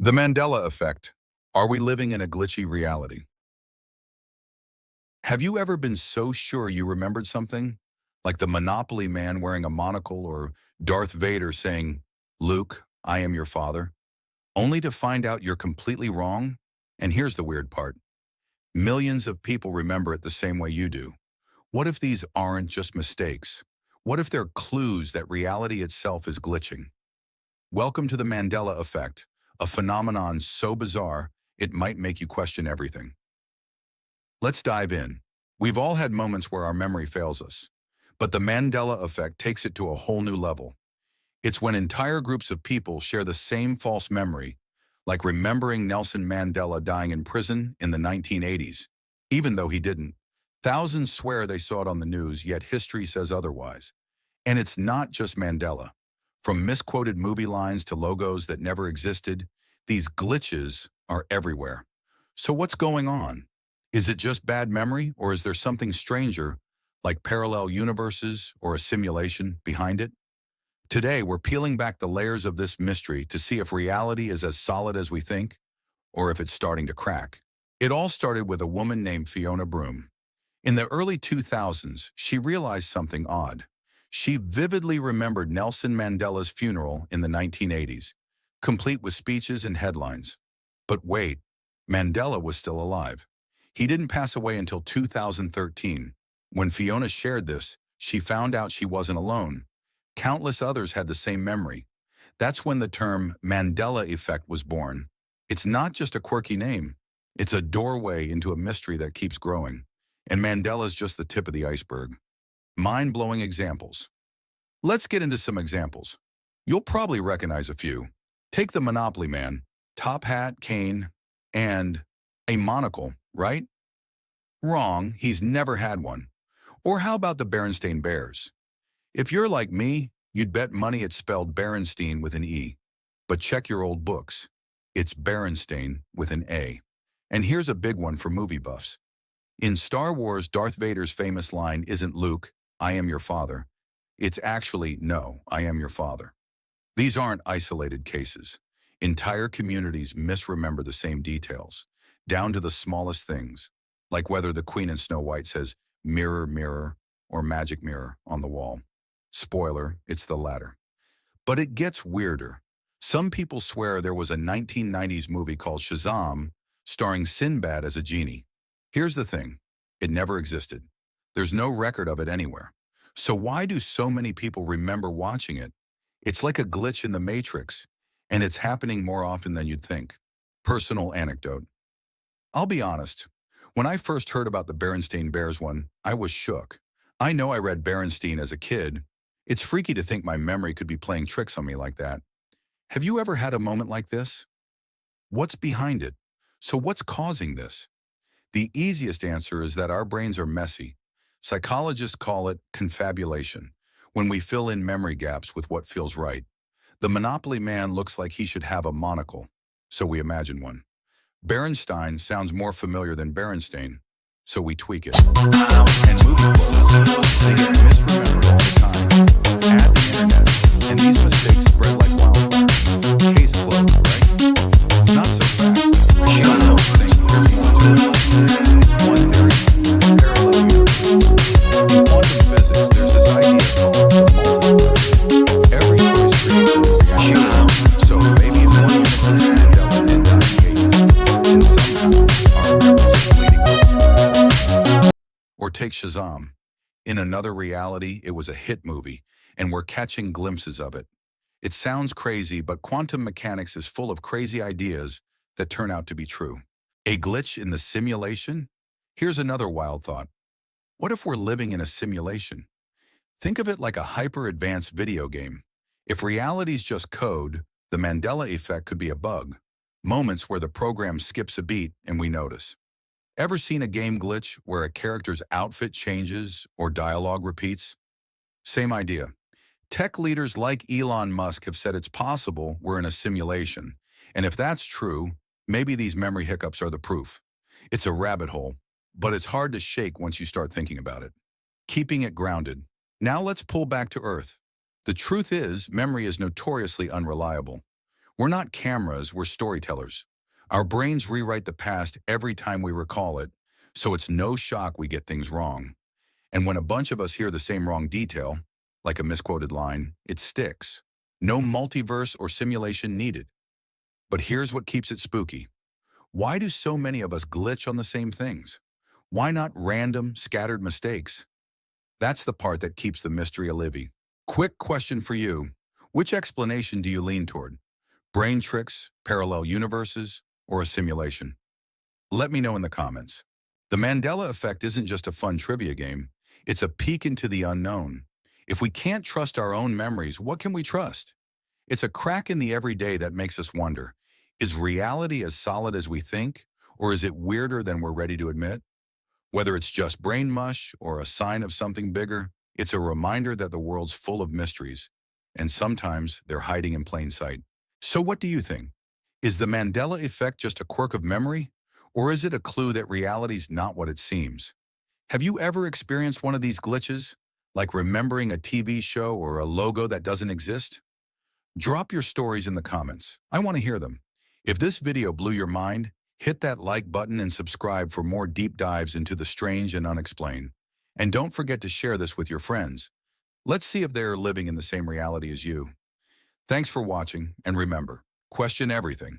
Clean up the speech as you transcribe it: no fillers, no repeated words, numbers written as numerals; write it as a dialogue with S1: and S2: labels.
S1: The Mandela Effect. Are we living in a glitchy reality? Have you ever been so sure you remembered something? Like the Monopoly man wearing a monocle or Darth Vader saying, "Luke, I am your father," only to find out you're completely wrong? And here's the weird part. Millions of people remember it the same way you do. What if these aren't just mistakes? What if they're clues that reality itself is glitching? Welcome to the Mandela Effect, a phenomenon so bizarre it might make you question everything. Let's dive in. We've all had moments where our memory fails us, but the Mandela Effect takes it to a whole new level. It's when entire groups of people share the same false memory, like remembering Nelson Mandela dying in prison in the 1980s, even though he didn't. Thousands swear they saw it on the news, yet history says otherwise. And it's not just Mandela. From misquoted movie lines to logos that never existed, these glitches are everywhere. So what's going on? Is it just bad memory, or is there something stranger, like parallel universes or a simulation, behind it? Today, we're peeling back the layers of this mystery to see if reality is as solid as we think, or if it's starting to crack. It all started with a woman named Fiona Broome. In the early 2000s, she realized something odd. She vividly remembered Nelson Mandela's funeral in the 1980s, complete with speeches and headlines. But wait, Mandela was still alive. He didn't pass away until 2013. When Fiona shared this, she found out she wasn't alone. Countless others had the same memory. That's when the term Mandela Effect was born. It's not just a quirky name. It's a doorway into a mystery that keeps growing. And Mandela's just the tip of the iceberg. Mind-blowing examples. Let's get into some examples. You'll probably recognize a few. Take the Monopoly man, top hat, cane, and a monocle, right? Wrong, he's never had one. Or how about the Berenstain Bears? If you're like me, you'd bet money it's spelled Berenstein with an E. But check your old books. It's Berenstain with an A. And here's a big one for movie buffs. In Star Wars, Darth Vader's famous line isn't "Luke, I am your father." It's actually, "No, I am your father." These aren't isolated cases. Entire communities misremember the same details, down to the smallest things, like whether the Queen in Snow White says "mirror, mirror" or "magic mirror" on the wall. Spoiler, it's the latter. But it gets weirder. Some people swear there was a 1990s movie called Shazam, starring Sinbad as a genie. Here's the thing, it never existed. There's no record of it anywhere. So why do so many people remember watching it? It's like a glitch in the matrix, and it's happening more often than you'd think. Personal anecdote. I'll be honest, when I first heard about the Berenstain Bears one, I was shook. I know I read Berenstain as a kid. It's freaky to think my memory could be playing tricks on me like that. Have you ever had a moment like this? What's behind it? So what's causing this? The easiest answer is that our brains are messy. Psychologists call it confabulation, when we fill in memory gaps with what feels right. The Monopoly man looks like he should have a monocle, so we imagine one. Berenstein sounds more familiar than Berenstain, so we tweak it. And movie quotes, they get misremembered all the time. Add the internet, and these mistakes spread like wildfire. Case closed, right? Not so fast. Some don't think there's more to it. One theory, parallel universe. In quantum physics, there's this idea called the multiverse. Every choice creates a new reality. So maybe in one universe, Mandela did die in cages, and somehow our memories are bleeding out. Or take Shazam. In another reality, it was a hit movie, and we're catching glimpses of it. It sounds crazy, but quantum mechanics is full of crazy ideas that turn out to be true. A glitch in the simulation? Here's another wild thought. What if we're living in a simulation? Think of it like a hyper-advanced video game. If reality's just code, the Mandela effect could be a bug. Moments where the program skips a beat and we notice. Ever seen a game glitch where a character's outfit changes or dialogue repeats? Same idea. Tech leaders like Elon Musk have said it's possible we're in a simulation. And if that's true, maybe these memory hiccups are the proof. It's a rabbit hole, but it's hard to shake once you start thinking about it. Keeping it grounded. Now let's pull back to earth. The truth is, memory is notoriously unreliable. We're not cameras, we're storytellers. Our brains rewrite the past every time we recall it, so it's no shock we get things wrong. And when a bunch of us hear the same wrong detail, like a misquoted line, it sticks. No multiverse or simulation needed. But here's what keeps it spooky. Why do so many of us glitch on the same things? Why not random, scattered mistakes? That's the part that keeps the mystery alive. Quick question for you. Which explanation do you lean toward? Brain tricks, parallel universes, or a simulation? Let me know in the comments. The Mandela Effect isn't just a fun trivia game. It's a peek into the unknown. If we can't trust our own memories, what can we trust? It's a crack in the everyday that makes us wonder, is reality as solid as we think, or is it weirder than we're ready to admit? Whether it's just brain mush or a sign of something bigger, it's a reminder that the world's full of mysteries, and sometimes they're hiding in plain sight. So what do you think? Is the Mandela Effect just a quirk of memory, or is it a clue that reality's not what it seems? Have you ever experienced one of these glitches, like remembering a TV show or a logo that doesn't exist? Drop your stories in the comments. I want to hear them. If this video blew your mind, hit that like button and subscribe for more deep dives into the strange and unexplained. And don't forget to share this with your friends. Let's see if they're living in the same reality as you. Thanks for watching, and remember, question everything.